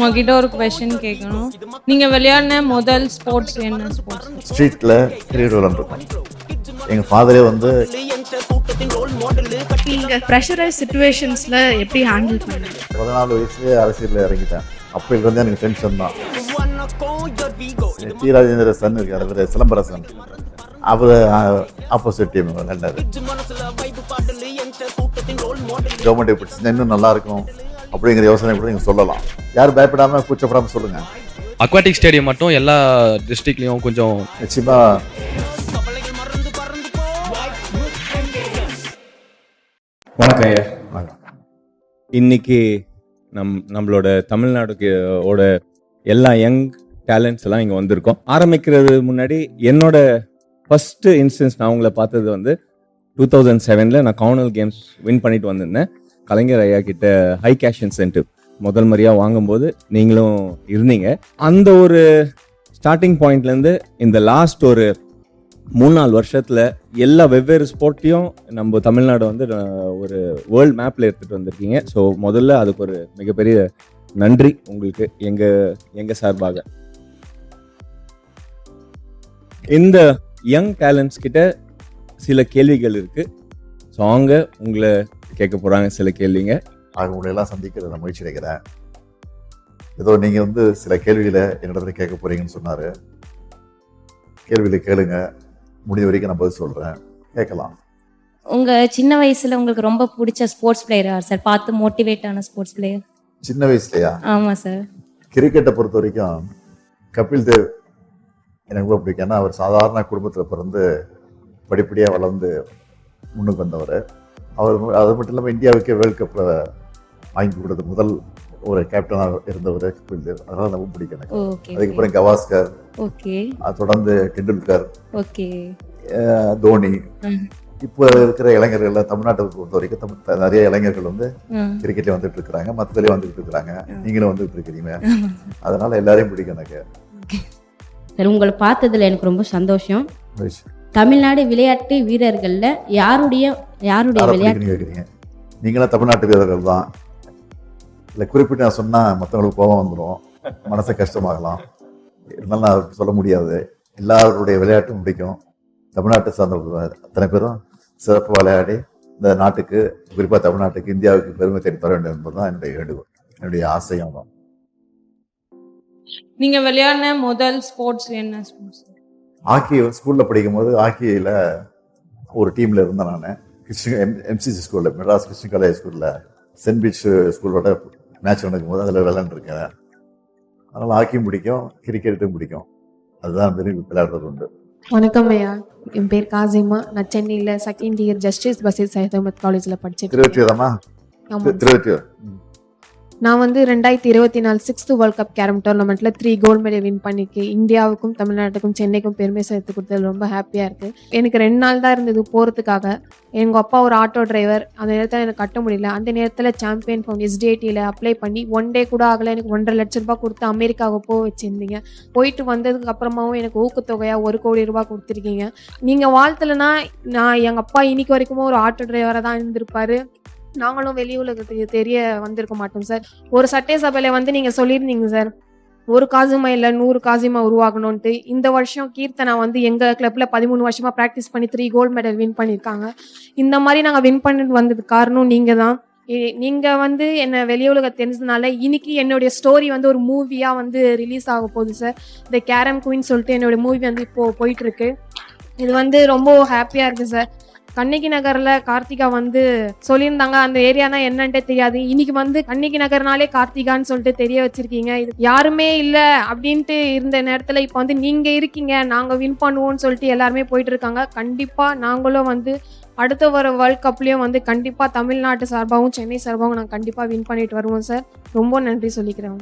உங்ககிட்ட ஒரு கொஸ்டின் கேட்கணும். நீங்க விளையாடின முதல் ஸ்போர்ட்ஸ் என்ன ஸ்போர்ட்ஸ்? ஸ்ட்ரீட்ல கிரிக்கெட் விளையாண்டுருக்கோம். எங்கள் ஃபாதரே வந்து நீங்க ப்ரெஷரைஸ் சிச்சுவேஷன்ஸ்ல எப்படி ஹேண்டில் பண்ணுங்க? 14 வயசுலேயே அரசியலில் இறங்கிட்டேன். அப்போலேருந்து எனக்கு டென்ஷன் தான். டி ராஜேந்திர சன் இருக்கார், அவர் சிலம்பரசன், அவர் ஆப்போசிட் டீம் விளையாண்டாரு. கவர்மெண்ட் எப்படி செஞ்சா இன்னும் நல்லா இருக்கும் அப்படிங்கிற யோசனை கூட நீங்கள் சொல்லலாம். யாரும் பயப்படாமல் கூச்சப்படாமல் சொல்லுங்கள். அக்வாட்டிக் ஸ்டேடியம் மட்டும் எல்லா டிஸ்ட்ரிக்ட்லேயும் கொஞ்சம் நிச்சயமாக வணக்கம் ஐயா. இன்னைக்கு நம்மளோட தமிழ்நாடுக்கு எல்லா யங் டேலண்ட்ஸ் எல்லாம் இங்கே வந்திருக்கோம். ஆரம்பிக்கிறது முன்னாடி என்னோட ஃபர்ஸ்ட் இன்ஸ்டன்ஸ் நான் உங்களை பார்த்தது வந்து 2007 நான் காமன்வெல்த் கேம்ஸ் வின் பண்ணிட்டு வந்திருந்தேன். கலைஞர் ஐயா கிட்ட ஹை கேஷ் இன்சென்டிவ் முதல் முறையாக வாங்கும்போது நீங்களும் இருந்தீங்க. அந்த ஒரு ஸ்டார்டிங் பாயிண்ட்லேருந்து இந்த லாஸ்ட் ஒரு 3-4 வருஷத்துல எல்லா வெவ்வேறு ஸ்போர்ட்டையும் நம்ம தமிழ்நாடு வந்து ஒரு வேர்ல்ட் மேப்ல எடுத்துட்டு வந்திருக்கீங்க. ஸோ முதல்ல அதுக்கு ஒரு மிகப்பெரிய நன்றி உங்களுக்கு எங்க சார்பாக. இந்த யங் டேலண்ட்ஸ் கிட்ட சில கேள்விகள் இருக்கு. ஸோ அவங்க உங்களை கேட்க போறாங்க சில கேள்விங்க. அவங்களை எல்லாம் சந்திக்கிற நான் முயற்சி எடுக்கிறேன். ஏதோ நீங்க வந்து சில கேள்விகளை என்னிடத்துல கேட்க போறீங்கன்னு சொன்னாரு. கேள்விகளை கேளுங்க, முடிஞ்ச வரைக்கும் நான் பதில் சொல்றேன், கேட்கலாம். உங்க சின்ன வயசுல உங்களுக்கு ரொம்ப பிடிச்ச ஸ்போர்ட்ஸ் பிளேயர் யார் சார்? பார்த்து மோட்டிவேட் ஆன ஸ்போர்ட்ஸ் பிளேயர் சின்ன வயசுலயா? ஆமா சார். கிரிக்கெட்டை பொறுத்த வரைக்கும் கபில் தேவ் எனக்கு ரொம்ப பிடிக்கும். ஏன்னா அவர் சாதாரண குடும்பத்தில் பிறந்து படிப்படியாக வளர்ந்து முன்னுக்கு வந்தவர். அவர் அது மட்டும் இல்லாமல் இந்தியாவுக்கே வேர்ல்ட் கப்பில் வாங்கி கொடுத்த முதல் ஒரு கேப்டனாக இருந்தவர் கபில் தேவ். அதனால ரொம்ப பிடிக்கும் எனக்கு. அதுக்கப்புறம் கவாஸ்கர், தொடர்ந்து டெண்டுல்கர், தோனி. இப்போ இருக்கிற இளைஞர்கள் தமிழ்நாட்டை பொறுத்த வரைக்கும் நிறைய இளைஞர்கள் வந்து கிரிக்கெட்ல வந்துட்டு இருக்கிறாங்க, மற்றதுலயே வந்துட்டு இருக்கிறாங்க, நீங்களும் வந்துட்டு இருக்கிறீங்க. அதனால எல்லாரையும் பிடிக்கும் எனக்கு. உங்களை பார்த்ததுல எனக்கு ரொம்ப சந்தோஷம். தமிழ்நாடு விளையாட்டு வீரர்கள்ல யாருடைய விளையாட்டு கேட்குறீங்க? நீங்களும் தமிழ்நாட்டு வீரர்கள் தான். இல்லை குறிப்பிட்டு நான் சொன்னா மற்றவங்களுக்கு கோபம் வந்துடும், மனசை கஷ்டமாகலாம். இருந்தாலும் நான் சொல்ல முடியாது. எல்லாருடைய விளையாட்டும் பிடிக்கும். தமிழ்நாட்டை சார்ந்த அத்தனை பேரும் சிறப்பு விளையாடி இந்த நாட்டுக்கு, குறிப்பாக தமிழ்நாட்டுக்கு, இந்தியாவுக்கு பெருமை தேடி தர வேண்டும் என்பதுதான் என்னுடைய வேண்டுகோள், என்னுடைய ஆசையும் தான். நீங்க விளையாடின முதல் ஸ்போர்ட்ஸ் என்ன ஸ்போர்ட்ஸ்? ஹாக்கி. ஸ்கூலில் படிக்கும்போது ஹாக்கியில் ஒரு டீமில் இருந்தேன் நான். எம்சிசி ஸ்கூலில், மெட்ராஸ் கிருஷ்ண காலேஜ் ஸ்கூலில் சென்ட் பீச் ஸ்கூலோட மேட்ச் நடக்கும்போது அதில் விளையாண்டுருக்கேன். அதனால் ஹாக்கியும் பிடிக்கும், கிரிக்கெட்டும் பிடிக்கும். அதுதான் விரும்பி விளையாடுறது உண்டு. வணக்கம் ஐயா, என் பேர் காசிமா. நான் சென்னையில் second year Justice Basheer Syed Ahmed காலேஜில் படித்தேன். திருவற்றியூர். நான் வந்து 2024 6th வேர்ல்ட் கப் கேரம் டோர்னமெண்ட்டில் 3 கோல்டு மெடல் வின் பண்ணிக்கு இந்தியாவுக்கும் தமிழ்நாட்டுக்கும் சென்னைக்கும் பெருமை சேர்த்து கொடுத்தது ரொம்ப ஹாப்பியாக இருக்குது. எனக்கு 2 நாள் தான் இருந்தது போகிறதுக்காக. எங்கள் அப்பா ஒரு ஆட்டோ டிரைவர், அந்த நேரத்தில் எனக்கு கட்ட முடியல. அந்த நேரத்தில் சாம்பியன் ஃபார்ம் SDITயில் அப்ளை பண்ணி 1 டே கூட ஆகலை, எனக்கு 1.5 லட்ச ரூபாய் கொடுத்து அமெரிக்காவுக்கு போக வச்சுருந்தீங்க. போயிட்டு வந்ததுக்கு அப்புறமாவும் எனக்கு ஊக்கத்தொகையாக 1 கோடி ரூபாய் கொடுத்துருக்கீங்க. நீங்கள் வாழ்த்தலைன்னா நான் எங்கள் அப்பா இன்னைக்கு வரைக்கும் ஒரு ஆட்டோ டிரைவராக தான் இருந்திருப்பாரு. நாங்களும் வெளி உலகத்துக்கு தெரிய வந்திருக்க மாட்டோம் சார். ஒரு சட்டசபையில வந்து நீங்க சொல்லியிருந்தீங்க சார், ஒரு காசிமா இல்ல 100 காசிமா உருவாக்கணும்ட்டு. இந்த வருஷம் கீர்த்தனா வந்து எங்க கிளப்ல 13 வருஷமா பிராக்டிஸ் பண்ணி 3 கோல்டு மெடல் வின் பண்ணியிருக்காங்க. இந்த மாதிரி நாங்க வின் பண்ணிட்டு வந்ததுக்கு காரணம் நீங்க தான். நீங்க வந்து என்ன வெளி உலக தெரிஞ்சதுனால இன்னைக்கு என்னுடைய ஸ்டோரி வந்து ஒரு மூவியா வந்து ரிலீஸ் ஆக போகுது சார். த கேரம் குயின் சொல்லிட்டு என்னுடைய மூவி வந்து இப்போ போயிட்டு இருக்கு. இது வந்து ரொம்ப ஹாப்பியா இருக்கு சார். கண்ணகி நகர்ல கார்த்திகா வந்து சொல்லியிருந்தாங்க, அந்த ஏரியானா என்னன்ட்டே தெரியாது. இன்னைக்கு வந்து கண்ணகி நகர்னாலே கார்த்திகான்னு சொல்லிட்டு தெரிய வச்சிருக்கீங்க. இது யாருமே இல்லை அப்படின்ட்டு இருந்த நேரத்துல இப்போ வந்து நீங்க இருக்கீங்க, நாங்க வின் பண்ணுவோம்னு சொல்லிட்டு எல்லாருமே போயிட்டு இருக்காங்க. கண்டிப்பா நாங்களும் வந்து அடுத்த வர வேர்ல்ட் கப்லயும் வந்து கண்டிப்பா தமிழ்நாட்டு சார்பாகவும் சென்னை சார்பாகவும் நாங்கள் கண்டிப்பா வின் பண்ணிட்டு வருவோம் சார். ரொம்ப நன்றி சொல்லிக்கிறேன்.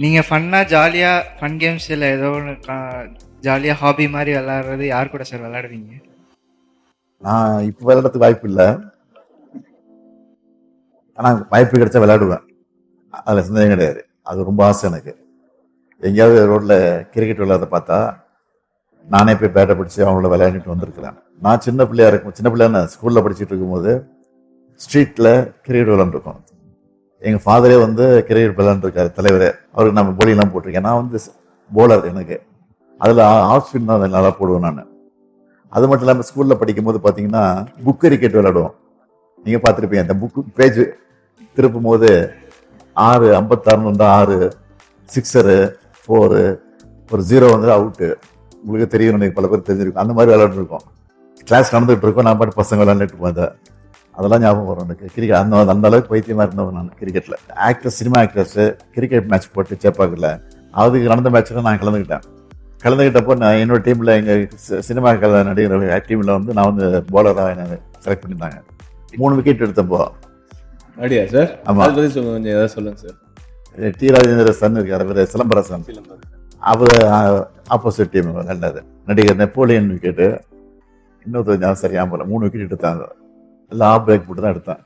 நீங்க ஃபன்னா ஜாலியா ஃபன் கேம்ஸ் இல்லை ஏதோ ஒன்று ஜாலியாக ஹாபி மாதிரி விளையாடுறது யார் கூட சார் விளையாடுவீங்க? நான் இப்போ விளையாடுறதுக்கு வாய்ப்பு இல்லை, ஆனால் வாய்ப்பு கிடைச்சா விளையாடுவேன். அதில் சந்தேகம் கிடையாது. அது ரொம்ப ஆசை எனக்கு. எங்கேயாவது ரோட்டில் கிரிக்கெட் விளையாட பார்த்தா நானே போய் பேட்டை பிடிச்சி அவங்களோட விளையாடிட்டு வந்திருக்கிறேன். நான் சின்ன பிள்ளையா ஸ்கூலில் படிச்சுட்டு இருக்கும்போது ஸ்ட்ரீட்டில் கிரிக்கெட் விளையாண்டுருக்கோம். எங்கள் ஃபாதரே வந்து கிரிக்கெட் விளையாண்டுருக்காரு தலைவர். அவருக்கு நம்ம போலிங்லாம் போட்டிருக்கேன். நான் வந்து போலர். எனக்கு அதில் ஆஃப் ஸ்பின் தான் நல்லா போடுவேன் நான். அது மட்டும் இல்லாமல் ஸ்கூலில் படிக்கும்போது பார்த்தீங்கன்னா புக் கிரிக்கெட் விளையாடுவோம். நீங்கள் பார்த்துருப்பீங்க, அந்த புக்கு பேஜ் திருப்பும் போது 6 56 6 6 4 ஒரு 0 வந்து அவுட்டு. உங்களுக்கு தெரியும், எனக்கு பல பேர் தெரிஞ்சிருக்கும். அந்த மாதிரி விளையாண்டுருக்கோம். கிளாஸ் நடந்துகிட்டு இருக்கோம், நான் பாட்டு பசங்க விளையாண்டுட்டு போதேன். அதெல்லாம் ஞாபகம் வரும் எனக்கு. கிரிக்கெட் அந்த அளவுக்கு பைத்தியமாக இருந்தவன் நான் கிரிக்கெட்டில். Actors, cinema actors cricket match போட்டு சேப்பாக்கில் அதுக்கு நடந்த மேட்ச்சில் நான் கலந்துக்கிட்டப்போ நான் என்னோட டீமில் எங்கள் சினிமா நடிகர் டீமில் வந்து நான் வந்து போலராக என்னை செலக்ட் பண்ணியிருந்தாங்க. 3 விக்கெட் எடுத்தப்போ. அப்படியா சார்? ஆமாம். அதை பற்றி கொஞ்சம் ஏதாவது சொல்லுங்கள் சார். டி ராஜேந்திர சன் இருக்கார், அவர் சிலம்பரசன். அவர் ஆப்போசிட் டீம் விளையாண்டாரு. நடிகர் நெப்போலியன் விக்கெட்டு. இன்னொருத்தர் சரியாக போல 3 விக்கெட் எடுத்தாங்க. எல்லாம் ஆஃப் பிரேக் போட்டு தான் எடுத்தேன்.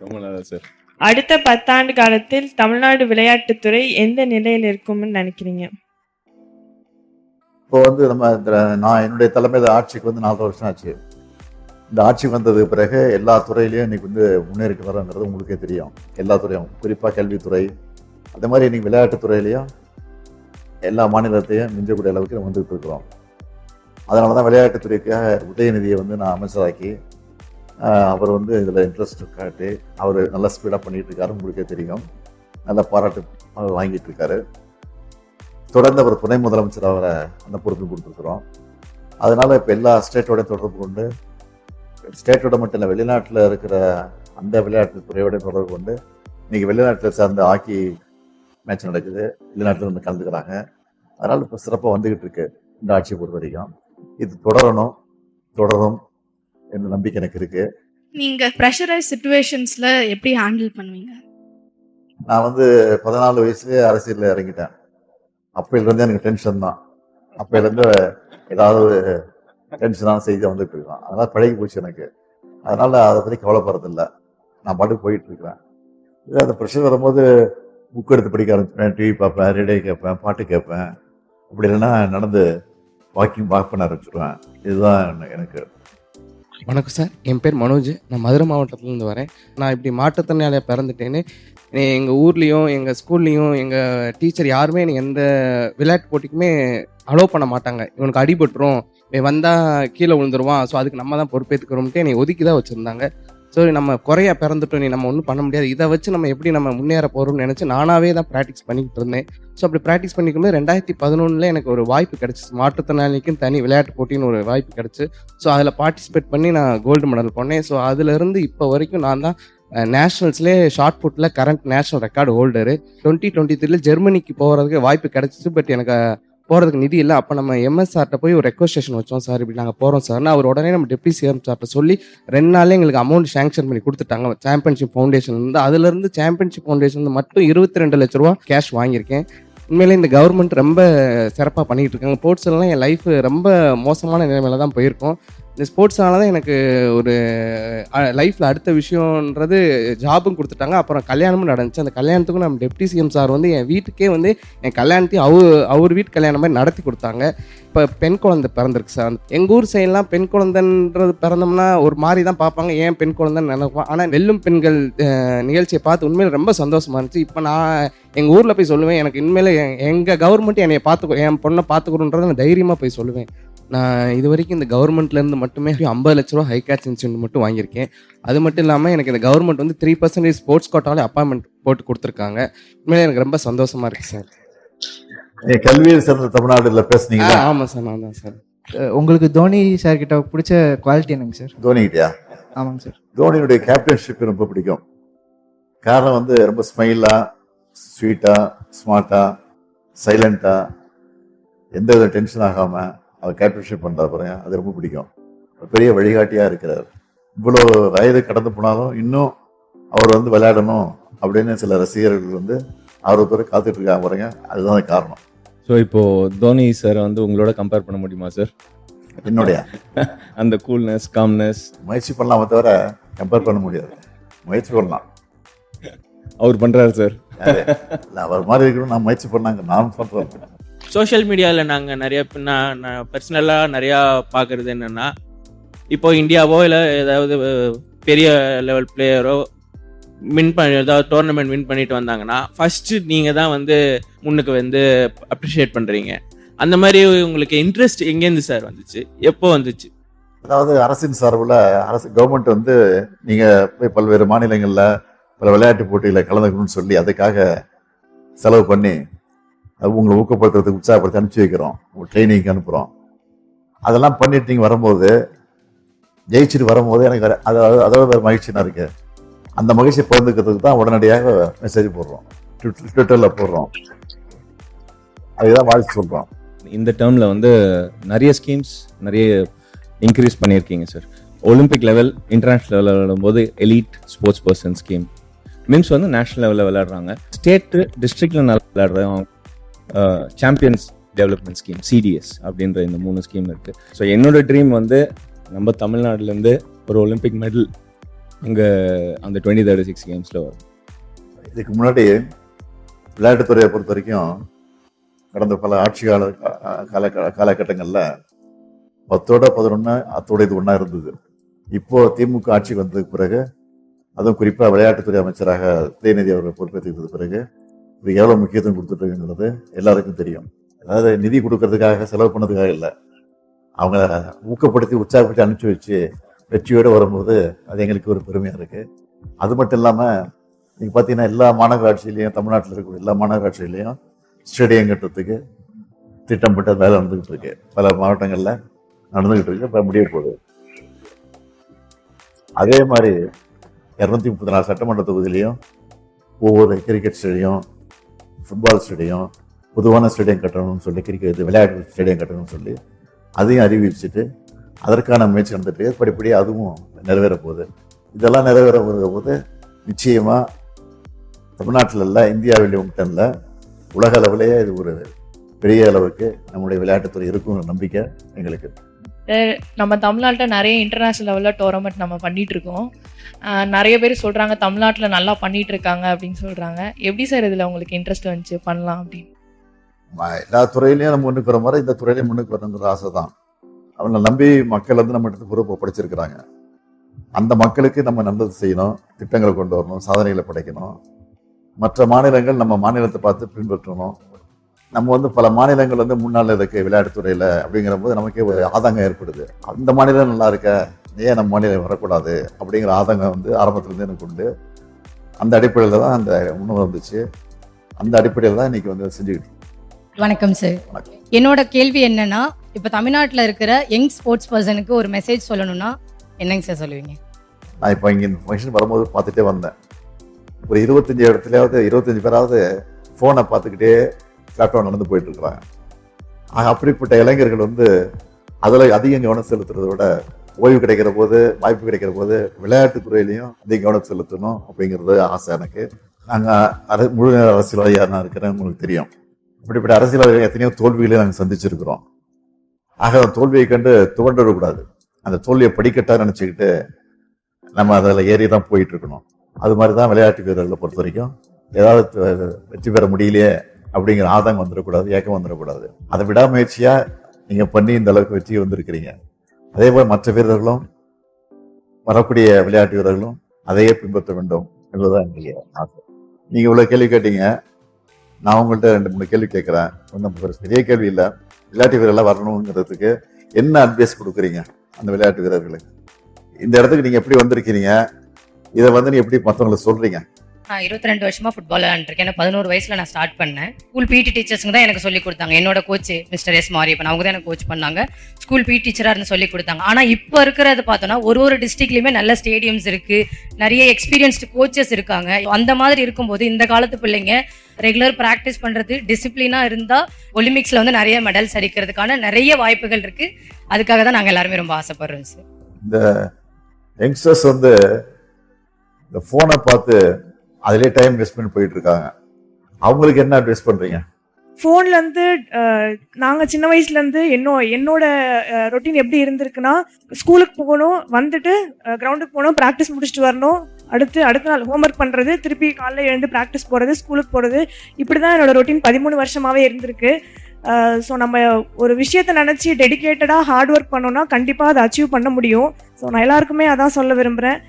ரொம்ப நல்லா சார். அடுத்த 10 ஆண்டு காலத்தில் தமிழ்நாடு விளையாட்டுத்துறை எந்த நிலையில் இருக்கும்னு நினைக்கிறீங்க? இப்போ வந்து நான் என்னுடைய தலைமையில் ஆட்சிக்கு வந்து 4 வருஷம் ஆச்சு. இந்த ஆட்சிக்கு வந்ததுக்கு பிறகு எல்லா துறையிலையும் இன்னைக்கு வந்து முன்னேறிக்கு வரோங்கிறது உங்களுக்கே தெரியும். எல்லா துறையும், குறிப்பாக கல்வித்துறை, அதே மாதிரி இன்னைக்கு விளையாட்டுத்துறையிலையும் எல்லா மாநிலத்தையும் மிஞ்சக்கூடிய அளவுக்கு நம்ம வந்துகிட்டு இருக்கிறோம். அதனால தான் விளையாட்டுத்துறைக்காக உதயநிதியை வந்து நான் அமைச்சராக்கி அவர் வந்து இதில் இன்ட்ரெஸ்ட் காட்டி அவர் நல்லா ஸ்பீடாக பண்ணிகிட்டு இருக்காரு. உங்களுக்கே தெரியும், நல்ல பாராட்டு அவர் வாங்கிட்டு இருக்காரு. தொடர்ந்து அவர் துணை முதலமைச்சர் அவரை அந்த பொறுப்பு கொடுத்துருக்குறோம். அதனால இப்போ எல்லா ஸ்டேட்டோட தொடர்பு கொண்டு, ஸ்டேட்டோட மட்டும் இல்லை, வெளிநாட்டில் இருக்கிற அந்த விளையாட்டு துறையோட தொடர்பு கொண்டு இன்னைக்கு வெளிநாட்டில் சார்ந்த ஹாக்கி மேட்ச் நடக்குது, வெளிநாட்டில் வந்து கலந்துக்கிறாங்க. அதனால் இப்போ சிறப்பாக வந்துக்கிட்டு இருக்கு இந்த ஆட்சியை பொறுத்த வரைக்கும். இது தொடரும் என்ற நம்பிக்கை எனக்கு இருக்கு. நீங்க ப்ரெஷரைஸ் சிச்சுவேஷன்ஸ்ல எப்படி ஹேண்டில் பண்ணுவீங்க? நான் வந்து 14 வயசுலேயே அரசியலில் இறங்கிட்டேன். அப்பையிலேருந்து எனக்கு டென்ஷன் தான். அப்பையிலேருந்து ஏதாவது டென்ஷனான செய்தி வந்துட்டு இருக்கான். அதனால் பழகி போச்சு எனக்கு. அதனால் அதை பற்றி கவலைப்படுறதில்லை. நான் பாட்டுக்கு போயிட்டு இருக்கிறேன். இதே அந்த ப்ரெஷர் வரும்போது புக் எடுத்து படிக்க ஆரம்பிச்சுப்பேன், டிவி பார்ப்பேன், ரேடியோ கேட்பேன், பாட்டு கேட்பேன். அப்படி இல்லைன்னா நடந்து வாக் பண்ண ஆரம்பிச்சிடுவேன். இதுதான் எனக்கு. வணக்கம் சார், என் பேர் மனோஜ். நான் மதுரை மாவட்டத்துலேருந்து வரேன். நான் இப்படி மாற்றுத்திறனாளியாக பிறந்துட்டேன்னு எங்கள் ஊர்லேயும் எங்கள் ஸ்கூல்லேயும் எங்கள் டீச்சர் யாருமே எனக்கு எந்த விளையாட்டு போட்டிக்குமே அலோவ் பண்ண மாட்டாங்க. இவனுக்கு அடிபட்டுரும், இவன் வந்தால் கீழே விழுந்துருவான், ஸோ அதுக்கு நம்ம தான் பொறுப்பேற்றுக்கிறோம்ட்டு என்னை ஒதுக்கி தான் வச்சுருந்தாங்க. ஸோ நம்ம குறையா பிறந்துட்டோம், நம்ம ஒன்றும் பண்ண முடியாது, இதை வச்சு நம்ம எப்படி நம்ம முன்னேற போகிறோம்னு நினச்சி நானாகவே தான் ப்ராக்டிஸ் பண்ணிக்கிட்டு இருந்தேன். ஸோ அப்படி ப்ராக்டிஸ் பண்ணிக்கும்போது 2011 எனக்கு ஒரு வாய்ப்பு கிடச்சிச்சு. மாற்றுத்திறனாளிக்கும் தனி விளையாட்டு போட்டின்னு ஒரு வாய்ப்பு கிடச்சி. ஸோ அதில் பார்ட்டிசிபேட் பண்ணி நான் கோல்டு மெடல் பண்ணேன். ஸோ அதுலேருந்து இப்போ வரைக்கும் நான் தான் நேஷ்னல்ஸ்லேயே ஷார்ட் புட்டில் கரண்ட் நேஷ்னல் ரெக்கார்டு ஹோல்டரு. 2023 ஜெர்மனிக்கு போகிறதுக்கு வாய்ப்பு கிடச்சிச்சு. பட் எனக்கு போகிறதுக்கு நிதி இல்லை. அப்போ நம்ம எம்எஸ்ஆர்ட்ட போய் ஒரு ரெக்வஸ்டேஷன் வச்சோம், சார் இப்படி நாங்கள் போகிறோம் சார்னா அவர் உடனே நம்ம டெப்டி சிஎம் சார்ட்ட சொல்லி 2 நாளே எங்களுக்கு அமௌண்ட் சேங்ஷன் பண்ணி கொடுத்துட்டாங்க சாம்பியன்ஷிப் ஃபவுண்டேஷன்லேருந்து. அதுலேருந்து சாம்பியன்ஷிப் ஃபவுண்டேஷன் மட்டும் 22 லட்ச ரூபா கேஷ் வாங்கியிருக்கேன். உண்மையிலே இந்த கவர்மெண்ட் ரொம்ப சிறப்பாக பண்ணிகிட்டு இருக்காங்க. ஸ்போர்ட்ஸ்லாம் என் லைஃப் ரொம்ப மோசமான நிலைமையில தான் போயிருக்கோம். இந்த ஸ்போர்ட்ஸ்னால தான் எனக்கு ஒரு லைஃப்பில் அடுத்த விஷயன்றது ஜாபும் கொடுத்துட்டாங்க. அப்புறம் கல்யாணமும் நடந்துச்சு. அந்த கல்யாணத்துக்கும் நம்ம டெப்டி சிஎம் சார் வந்து என் வீட்டுக்கே வந்து என் கல்யாணத்தையும் அவர் வீட்டு கல்யாணம் மாதிரி நடத்தி கொடுத்தாங்க. இப்போ பெண் குழந்தை பிறந்திருக்கு சார். எங்கள் ஊர் சைட்லாம் பெண் குழந்தைன்றது பிறந்தோம்னா ஒரு மாதிரி தான் பார்ப்பாங்க, ஏன் பெண் குழந்தைன்னு நினைப்போம். ஆனால் வெல்லும் பெண்கள் நிகழ்ச்சியை பார்த்து உண்மையில் ரொம்ப சந்தோஷமாக இருந்துச்சு. இப்போ நான் எங்கள் ஊரில் போய் சொல்லுவேன், எனக்கு உண்மையில எங்கள் கவர்மெண்ட் என்னை என் பொண்ணை பார்த்துக்கணுன்றதை நான் தைரியமாக போய் சொல்லுவேன். நான் இது வரைக்கும் இந்த கவர்மெண்ட்லேருந்து மட்டுமே 50 லட்ச ரூபா ஹை கேட்ச் இன்சென்டிவ் மட்டும் வாங்கியிருக்கேன். அது மட்டும் இல்லாமல் எனக்கு இந்த கவர்மெண்ட் வந்து 3% ஸ்போர்ட்ஸ் கோட்டாலே அப்பாயின்மெண்ட் போட்டு கொடுத்துருக்காங்க. உண்மையிலே எனக்கு ரொம்ப சந்தோஷமாக இருக்குது சார். கல்வியில் சிறந்த தமிழ்நாடுல பேசுனீங்க. ஆமாம் சார், நான் தான் சார். உங்களுக்கு தோனி சார் கிட்ட பிடிச்ச குவாலிட்டி என்னங்க சார்? தோனி கிட்டயா? ஆமாங்க சார். தோனியுடைய கேப்டன்ஷிப் ரொம்ப பிடிக்கும். காரணம் வந்து ரொம்ப ஸ்மைலா, ஸ்வீட்டா, ஸ்மார்ட்டா, சைலண்டா, எந்த வித டென்ஷன் ஆகாம அவர் கேப்டன்ஷிப் பண்றாரு பாருங்க, அது ரொம்ப பிடிக்கும். பெரிய வழிகாட்டியா இருக்கிறார். இவ்வளோ வயது கடந்து போனாலும் இன்னும் அவர் வந்து விளையாடணும் அப்படின்னு சில ரசிகர்கள் வந்து ஆர்வத்தோடு காத்துட்டு இருக்காங்க பாருங்க, அதுதான் காரணம். ஸோ இப்போ தோனி சார் வந்து உங்களோட கம்பேர் பண்ண முடியுமா சார்? என்னுடைய அந்த கூல்னஸ், காம்னஸ் முயற்சி பண்ணலாமே தவிர கம்பேர் பண்ண முடியாது. முயற்சி பண்ணலாம், அவர் பண்றாரு சார். அவர் மாதிரி இருக்கணும், நான் முயற்சி பண்ணாங்க, நான் பண்றேன். சோஷியல் மீடியாவில் நாங்கள் நிறைய நான் பர்சனலாக நிறையா பார்க்குறது என்னென்னா, இப்போ இந்தியாவோ இல்லை ஏதாவது பெரிய லெவல் பிளேயரோ ஏதாவது டோர்னமெண்ட் வின் பண்ணிட்டு வந்தாங்கன்னா ஃபர்ஸ்ட் நீங்கள் தான் வந்து முன்னுக்கு வந்து அப்ரிஷியேட் பண்ணுறீங்க. அந்த மாதிரி உங்களுக்கு இன்ட்ரெஸ்ட் எங்கேருந்து சார் வந்துச்சு, எப்போ வந்துச்சு? அதாவது அரசின் சார்பில் கவர்மெண்ட் வந்து நீங்கள் போய் பல்வேறு மாநிலங்களில் பல விளையாட்டு போட்டிகளை கலந்துக்கணும்னு சொல்லி அதுக்காக செலவு பண்ணி அது உங்களை ஊக்கப்படுத்துறதுக்கு உற்சாகப்படுத்தி அனுப்பிச்சி வைக்கிறோம், ட்ரைனிங்க்கு அனுப்புகிறோம். அதெல்லாம் பண்ணிட்டு நீங்கள் வரும்போது ஜெயிச்சுட்டு வரும்போது எனக்கு அதோட வேறு மகிழ்ச்சினா இருக்கு. அந்த மகிழ்ச்சியை பகிர்ந்துக்கிறதுக்கு தான் உடனடியாக மெசேஜ் போடுறோம், ட்விட்டரில் போடுறோம், அதுதான் வாழ்த்து சொல்கிறோம். இந்த டேர்மில் வந்து நிறைய ஸ்கீம்ஸ் நிறைய இன்க்ரீஸ் பண்ணியிருக்கீங்க சார். ஒலிம்பிக் லெவல், இன்டர்நேஷ்னல் லெவலில் விளையாடும்போது elite sports person scheme, memes வந்து நேஷனல் லெவலில் விளையாடுறாங்க, ஸ்டேட்டு டிஸ்ட்ரிக்டில் நல்லா விளையாடுறோம், சாம்பியன்ஸ் டெவலப்மெண்ட் ஸ்கீம் சிடிஎஸ் அப்படின்ற இந்த 3 ஸ்கீம் இருக்குது. ஸோ என்னோட ட்ரீம் வந்து நம்ம தமிழ்நாட்டிலேருந்து ஒரு ஒலிம்பிக் மெடல் இங்கே அந்த 2036 கேம்ஸில் வரும். இதுக்கு முன்னாடி விளையாட்டுத்துறையை பொறுத்த வரைக்கும் கடந்த பல ஆட்சி காலகட்டங்களில் 10ஓட 11 அத்தோட இது ஒன்றா இருந்தது. இப்போ திமுக ஆட்சிக்கு வந்ததுக்கு பிறகு, அதுவும் குறிப்பாக விளையாட்டுத்துறை அமைச்சராக உதயநிதி அவர்கள் பொறுப்பேற்றுக்கிறது பிறகு இது எவ்வளோ முக்கியத்துவம் கொடுத்துட்ருக்குங்கிறது எல்லாருக்கும் தெரியும். அதாவது நிதி கொடுக்கறதுக்காக செலவு பண்ணதுக்காக இல்லை, அவங்க ஊக்கப்படுத்தி உற்சாகப்படுத்தி அனுப்பிச்சி வச்சு வெற்றியோடு வரும்போது அது எங்களுக்கு ஒரு பெருமையாக இருக்குது. அது மட்டும் இல்லாமல் நீங்கள் பார்த்தீங்கன்னா எல்லா மாநகராட்சியிலையும், தமிழ்நாட்டில் இருக்கக்கூடிய எல்லா மாநகராட்சியிலையும் ஸ்டேடியம் கட்டுறதுக்கு திட்டமிட்ட வேலை நடந்துக்கிட்டு இருக்கு. பல மாவட்டங்களில் நடந்துக்கிட்டு இருக்கு, இப்போ முடிய போகுது. அதே மாதிரி 234 சட்டமன்ற தொகுதியிலையும் ஒவ்வொரு கிரிக்கெட் ஸ்டேடியம், ஃபுட்பால் ஸ்டேடியம், பொதுவான ஸ்டேடியம் கட்டணும்னு சொல்லி, கிரிக்கெட் விளையாட்டு ஸ்டேடியம் கட்டணும்னு சொல்லி அதையும் அறிவிச்சுட்டு அதற்கான முயற்சி நடந்துட்டு படிப்படியாக அதுவும் நிறைவேற போகுது. இதெல்லாம் நிறைவேற போது நிச்சயமாக தமிழ்நாட்டில் இல்லை, இந்தியாவிலேயே மட்டும் இல்லை, உலக அளவிலேயே இது ஒரு பெரிய அளவுக்கு நம்முடைய விளையாட்டுத்துறை இருக்குங்கிற நம்பிக்கை எங்களுக்கு. நம்ம தமிழ்நாட்டில் நிறைய இன்டர்நேஷ்னல் லெவலில் டோர்னமெண்ட் நம்ம பண்ணிட்டு இருக்கோம். நிறைய பேர் சொல்கிறாங்க தமிழ்நாட்டில் நல்லா பண்ணிட்டு இருக்காங்க அப்படின்னு சொல்கிறாங்க. எப்படி சார் இதில் உங்களுக்கு இன்ட்ரெஸ்ட் வந்துச்சு பண்ணலாம் அப்படின்னு? எல்லா துறையிலையும் நம்ம முன்னுக்கு வர மாதிரி இந்த துறையிலையும் முன்னுக்கு வரணுங்கிற ஆசை தான். அவங்க நம்பி மக்கள் வந்து நம்ம இடத்துக்கு பொறுப்பை படைச்சிருக்கிறாங்க. அந்த மக்களுக்கு நம்ம நல்லது செய்யணும், திட்டங்களை கொண்டு வரணும், சாதனைகளை படைக்கணும். மற்ற மாநிலங்கள் நம்ம மாநிலத்தை பார்த்து பின்பற்றணும். நம்ம வந்து பல மாநிலங்கள் வந்து முன்னால் இருக்கு விளையாட்டுத்துறையில் அப்படிங்கிற போது நமக்கே ஒரு ஆதங்கம் ஏற்படுது. அந்த மாநிலம் நல்லா இருக்க, ஏன் நம்ம மாநிலம் வரக்கூடாது அப்படிங்கிற ஆதங்கம் வந்து ஆரம்பத்துலேருந்து எனக்கு உண்டு. அந்த அடிப்படையில் தான் அந்த உணவு வந்துச்சு. அந்த அடிப்படையில் தான் இன்னைக்கு வந்து செஞ்சுக்கிட்டு. வணக்கம் சார். என்னோட கேள்வி என்னன்னா, இப்போ தமிழ்நாட்டில் இருக்கிற யங் ஸ்போர்ட்ஸ் பர்சனுக்கு ஒரு மெசேஜ் சொல்லணும்னா என்னங்க சார் சொல்லுவீங்க? நான் இப்போ இங்கே இந்த ஃபங்க்ஷன் வரும்போது பார்த்துட்டே வந்தேன். ஒரு 25 இடத்துலையாவது 25 பேராவது ஃபோனை பார்த்துக்கிட்டே பிளாட்ஃபார்ம் நடந்து போயிட்டு இருக்கிறாங்க. அப்படிப்பட்ட இளைஞர்கள் வந்து அதில் அதிகம் கவனம் செலுத்துறதை விட ஓய்வு கிடைக்கிற போது, வாய்ப்பு கிடைக்கிற போது விளையாட்டுத்துறையிலையும் அதிக கவனம் செலுத்தணும் அப்படிங்கிறது ஆசை எனக்கு. நாங்கள் முழு அரசியல்வாதியாக நான் இருக்கிறேன், உங்களுக்கு தெரியும். இப்படிப்பட்ட அரசியல்வாதிகள் எத்தனையோ தோல்விகளை நாங்கள் சந்திச்சிருக்கிறோம். ஆக தோல்வியை கண்டு துவண்டு விடக்கூடாது. அந்த தோல்வியை படிக்கட்டா நினச்சிக்கிட்டு நம்ம அதில் ஏறி தான் போயிட்டு இருக்கணும். அது மாதிரி தான் விளையாட்டு வீரர்களை பொறுத்த வரைக்கும் ஏதாவது வெற்றி பெற முடியலையே அப்படிங்கிற ஆதங்கம் வந்துடக்கூடாது, ஏக்கம் வந்துடக்கூடாது. அதை விடாமுயற்சியாக நீங்கள் பண்ணி இந்த அளவுக்கு வெற்றி வந்திருக்கிறீங்க. அதே போல் மற்ற வீரர்களும், வரக்கூடிய விளையாட்டு வீரர்களும் அதையே பின்பற்ற வேண்டும் என்பதுதான் என்னுடைய ஆசை. நீங்கள் இவ்வளோ கேள்வி கேட்டீங்க, நான் உங்கள்கிட்ட 2-3 கேள்வி கேட்குறேன். ஒன்றும் பெரிய கேள்வி இல்லை. விளையாட்டு வீரர்களாக வரணுங்கிறதுக்கு என்ன அட்வைஸ் கொடுக்குறீங்க அந்த விளையாட்டு வீரர்களுக்கு? இந்த இடத்துக்கு நீங்கள் எப்படி வந்திருக்கிறீங்க, இதை வந்து நீ எப்படி மற்றவங்களுக்கு சொல்கிறீங்க? நான் 22 வருஷமா ஃபுட்பால் விளையாண்டுருக்கேன். எனக்கு 11 வயசுல நான் ஸ்டார்ட் பண்ணேன். ஸ்கூல் பிடி டீச்சர்ஸுங்க தான் எனக்கு சொல்லி கொடுத்தாங்க. என்னோட கோச் மிஸ்டர் எஸ் மாரியப்பன், அவங்க தான் எனக்கு கோச் பண்ணாங்க. ஸ்கூல் பிடி டீச்சராக இருந்து சொல்லி கொடுத்தாங்க. ஆனால் இப்போ இருக்கிறது பார்த்தோன்னா ஒரு டிஸ்ட்ரிக்ட்லையுமே நல்ல ஸ்டேடியம்ஸ் இருக்கு, நிறைய எக்ஸ்பீரியன்ஸ்டு கோச்சஸ் இருக்காங்க. அந்த மாதிரி இருக்கும்போது இந்த காலத்து பிள்ளைங்க ரெகுலர் ப்ராக்டிஸ் பண்ணுறது, டிசிப்ளினாக இருந்தால் ஒலிம்பிக்ஸில் வந்து நிறைய மெடல்ஸ் அடிக்கிறதுக்கான நிறைய வாய்ப்புகள் இருக்கு. அதுக்காக தான் நாங்கள் எல்லாருமே ரொம்ப ஆசைப்படுறோம் சார். இந்த யங்ஸ்டர்ஸ் வந்து இந்த ஃபோனை பார்த்து அதிலே டைம் வேஸ்ட் பண்ணி போயிட்டு இருக்காங்க. அவங்களுக்கு என்ன அட்வைஸ் பண்றீங்க? ஃபோன்லேருந்து நாங்கள் சின்ன வயசுலேருந்து என்னோட ரொட்டீன் எப்படி இருந்திருக்குன்னா, ஸ்கூலுக்கு போகணும், வந்துட்டு கிரவுண்டுக்கு போகணும், ப்ராக்டிஸ் முடிச்சுட்டு வரணும், அடுத்த நாள் ஹோம்ஒர்க் பண்ணுறது, திருப்பி காலைல எழுந்து ப்ராக்டிஸ் போகிறது, ஸ்கூலுக்கு போகிறது, இப்படி தான் என்னோட ரொட்டீன் 13 வருஷமாகவே இருந்திருக்கு. ஸோ நம்ம ஒரு விஷயத்தை நினச்சி டெடிக்கேட்டடாக ஹார்ட் ஒர்க் பண்ணோன்னா கண்டிப்பாக அதை அச்சீவ் பண்ண முடியும். ஸோ நான் எல்லாருக்குமே அதான் சொல்ல விரும்புகிறேன்.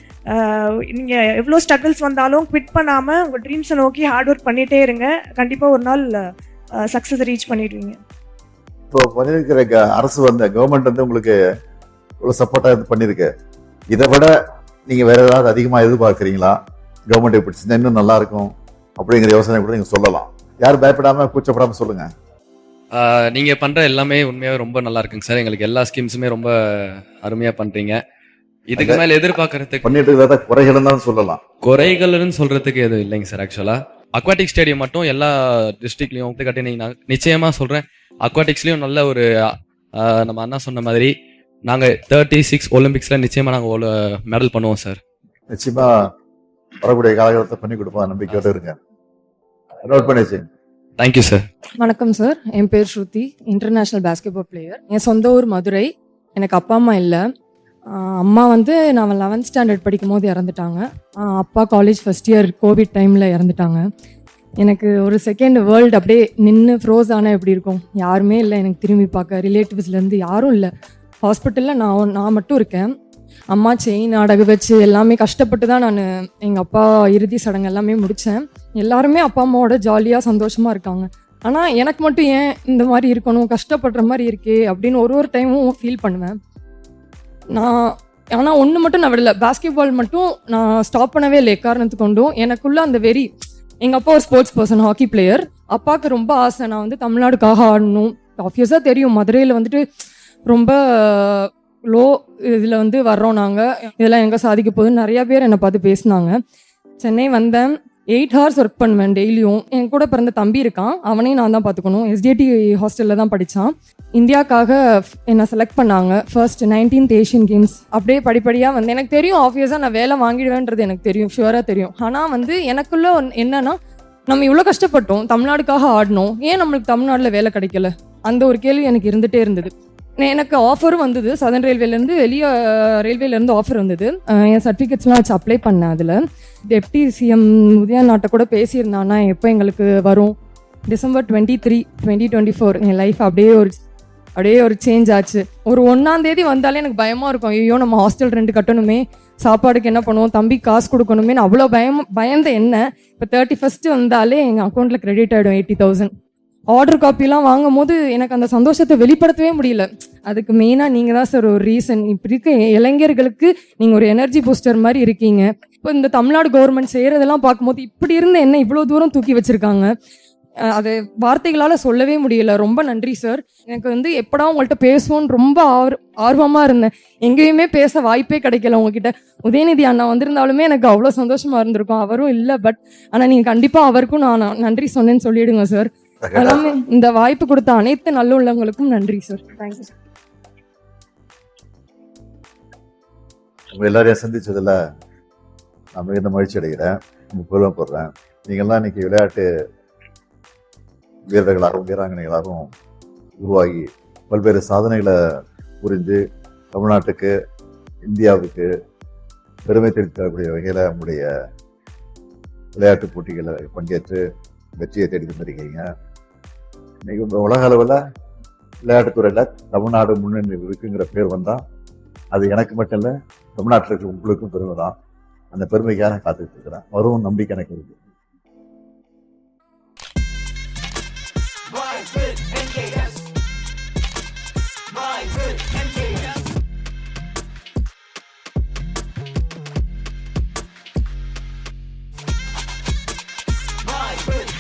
நீங்கள் எவ்வளோ ஸ்ட்ரகிள்ஸ் வந்தாலும் குவிட் பண்ணாமல் உங்கள் ட்ரீம்ஸை நோக்கி ஹார்ட் ஒர்க் பண்ணிகிட்டே இருங்க. கண்டிப்பாக ஒரு நாள் சக்ஸஸ் ரீச் பண்ணிடுவீங்க. இப்போ பண்ணியிருக்கிற அரசு கவர்மெண்ட் உங்களுக்கு இவ்வளோ சப்போர்ட்டாக பண்ணியிருக்கு. இதை விட நீங்கள் வேற ஏதாவது அதிகமாக எதிர்பார்க்குறீங்களா? கவர்மெண்ட் எப்படி செஞ்சா இன்னும் நல்லா இருக்கும் அப்படிங்கிற யோசனை கூட நீங்கள் சொல்லலாம். யாரும் பயப்படாமல் கூச்சப்படாமல் சொல்லுங்க. நீங்கள் பண்ணுற எல்லாமே உண்மையாகவே ரொம்ப நல்லா இருக்குங்க சார். எங்களுக்கு எல்லா ஸ்கீம்ஸுமே ரொம்ப அருமையாக பண்ணுறீங்க. இதுக்கு மேலே எதிர்பார்க்கறதுக்கு பண்ணிட்டு இருக்கிறத குறைகள் தான் சொல்லலாம். குறைகள்னு சொல்கிறதுக்கு எதுவும் இல்லைங்க சார். ஆக்சுவலாக அக்வாட்டிக் ஸ்டேடியம் மட்டும் எல்லா டிஸ்ட்ரிக்ட்லையும் கட்டி நான் நிச்சயமாக சொல்கிறேன். அக்வாட்டிக்ஸ்லேயும் நல்ல ஒரு நம்ம அண்ணா சொன்ன மாதிரி நாங்கள் 36 ஒலிம்பிக்ஸில் நிச்சயமாக நாங்கள் மெடல் பண்ணுவோம் சார். நிச்சயமா வரக்கூடிய காலகட்டத்தை பண்ணி கொடுப்போம், நம்பிக்கையோடு இருங்க. நோட் பண்ணி வச்சுங்க. Thank you sir. வணக்கம் சார், என் பேர் ஸ்ருதி, இன்டர்நேஷ்னல் பேஸ்கெட்பால் பிளேயர். என் சொந்த ஊர் மதுரை. எனக்கு அப்பா அம்மா இல்லை. அம்மா நான் 11th ஸ்டாண்டர்ட் படிக்கும் போது இறந்துட்டாங்க. அப்பா காலேஜ் ஃபர்ஸ்ட் இயர் கோவிட் டைமில் இறந்துட்டாங்க. எனக்கு ஒரு செகண்ட் வேர்ல்டு அப்படியே நின்று ஃப்ரோஸ் ஆனால் எப்படி இருக்கும்? யாருமே இல்லை எனக்கு திரும்பி பார்க்க, ரிலேட்டிவ்ஸ்லேருந்து யாரும் இல்லை. ஹாஸ்பிட்டலில் நான் மட்டும் இருக்கேன். அம்மா செயின் அடகு வச்சு எல்லாமே கஷ்டப்பட்டு தான் நான் எங்கள் அப்பா இறுதி சடங்கு எல்லாமே முடித்தேன். எல்லாருமே அப்பா அம்மாவோட ஜாலியாக சந்தோஷமாக இருக்காங்க. ஆனால் எனக்கு மட்டும் ஏன் இந்த மாதிரி இருக்கணும், கஷ்டப்படுற மாதிரி இருக்கே அப்படின்னு ஒரு டைமும் ஃபீல் பண்ணுவேன். ஆனால் ஒன்று மட்டும் நான் விடலை, பாஸ்கெட்பால் மட்டும் நான் ஸ்டாப் பண்ணவே இல்லை எக்காரணத்துக்கு கொண்டும். எனக்குள்ள அந்த வெறி. எங்கள் அப்பா ஒரு ஸ்போர்ட்ஸ் பர்சன், ஹாக்கி பிளேயர். அப்பாவுக்கு ரொம்ப ஆசை நான் தமிழ்நாடுக்காக ஆடணும். ஆப்வியஸாக தெரியும் மதுரையில் ரொம்ப லோ இதில் வர்றோம் நாங்கள், இதெல்லாம் எங்கே சாதிக்க போகுதுன்னு நிறையா பேர் என்னை பார்த்து பேசினாங்க. சென்னை வந்தேன். 8 hours ஒர்க் பண்ணுவேன் டெய்லியும். என் கூட பிறந்த தம்பி இருக்கான், அவனையும் நான் தான் பார்த்துக்கணும். SDT ஹாஸ்டலில் தான் படித்தான். இந்தியாவுக்காக என்னை செலக்ட் பண்ணாங்க. First 19th Asian games. அப்படியே படிப்படியாக எனக்கு தெரியும் ஆப்வியஸாக நான் வேலை வாங்கிடுவேன்றது எனக்கு தெரியும், ஷுவராக தெரியும். ஆனால் எனக்குள்ள என்னன்னா, நம்ம இவ்வளோ கஷ்டப்பட்டோம், தமிழ்நாடுக்காக ஆடணும், ஏன் நம்மளுக்கு தமிழ்நாட்டில் வேலை கிடைக்கல? அந்த ஒரு கேள்வி எனக்கு இருந்துகிட்டே இருந்தது. எனக்கு ஆஃபரும் வந்தது, சதர்ன் ரயில்வேலேருந்து, வெளியே ரயில்வேலேருந்து ஆஃபர் வந்தது. என் சர்டிஃபிகேட்ஸ்லாம் வச்சு அப்ளை பண்ணேன். அதில் டெப்டி சிஎம் உதயநாட்டை கூட பேசியிருந்தான்னா எப்போ எங்களுக்கு வரும். December 23, 2024 என் லைஃப் அப்படியே ஒரு சேஞ்ச் ஆச்சு. ஒரு 1ஆம் தேதி வந்தாலே எனக்கு பயமாக இருக்கும். ஐயோ நம்ம ஹாஸ்டல் ரெண்ட் கட்டணுமே, சாப்பாடுக்கு என்ன பண்ணுவோம், தம்பி காசு கொடுக்கணுமே, அவ்வளோ பயந்த என்ன. இப்போ 31st வந்தாலே எங்கள் அக்கௌண்ட்டில் கிரெடிட் ஆகிடும் 80,000. ஆர்டர் காப்பிலாம் வாங்கும் போது எனக்கு அந்த சந்தோஷத்தை வெளிப்படுத்தவே முடியல. அதுக்கு மெயினாக நீங்கள் தான் சார் ஒரு ரீசன். இப்படி இருக்க இளைஞர்களுக்கு நீங்கள் ஒரு எனர்ஜி பூஸ்டர் மாதிரி இருக்கீங்க. இப்போ இந்த தமிழ்நாடு கவர்மெண்ட் செய்கிறதெல்லாம் பார்க்கும்போது இப்படி இருந்த என்ன இவ்வளோ தூரம் தூக்கி வச்சுருக்காங்க, அது வார்த்தைகளால் சொல்லவே முடியல. ரொம்ப நன்றி சார். எனக்கு எப்படா உங்கள்கிட்ட பேசுவோன்னு ரொம்ப ஆர்வமாக இருந்தேன். எங்கேயுமே பேச வாய்ப்பே கிடைக்கல உங்ககிட்ட. உதயநிதி அண்ணா வந்திருந்தாலுமே எனக்கு அவ்வளோ சந்தோஷமாக இருந்திருக்கும். அவரும் இல்லை, பட் ஆனால் நீங்கள் கண்டிப்பாக அவருக்கும் நான் நன்றி சொன்னேன்னு சொல்லிடுங்க சார். எல்லாமே இந்த வாய்ப்பு கொடுத்த அனைத்து நல்ல உள்ளவங்களுக்கும் நன்றி சார். Thank you sir. உங்க எல்லாரையும் சந்திச்சதுல நான் மிகுந்த மகிழ்ச்சி அடைகிறேன், பெருமைப்படுறேன். நீங்கள்லாம் இன்னைக்கு விளையாட்டு வீரர்களாகவும் வீராங்கனைகளாகவும் உருவாகி பல்வேறு சாதனைகளை புரிஞ்சு தமிழ்நாட்டுக்கு, இந்தியாவுக்கு பெருமை தெரிவிக்கக்கூடிய வகையில் நம்முடைய விளையாட்டு போட்டிகளை பங்கேற்று வெற்றியை தேடி தந்திருக்கீங்க. இன்னைக்கு உலக அளவில் விளையாட்டுத்துறையில் தமிழ்நாடு முன்னணி இருக்குங்கிற பேர் வந்தால் அது எனக்கு மட்டும் இல்லை, தமிழ்நாட்டில் இருக்க உங்களுக்கும் பெருமை தான். அந்த பெருமைக்காக நான் காத்துட்டு இருக்கிறேன். வரும் நம்பிக்கை எனக்கு இருக்கு.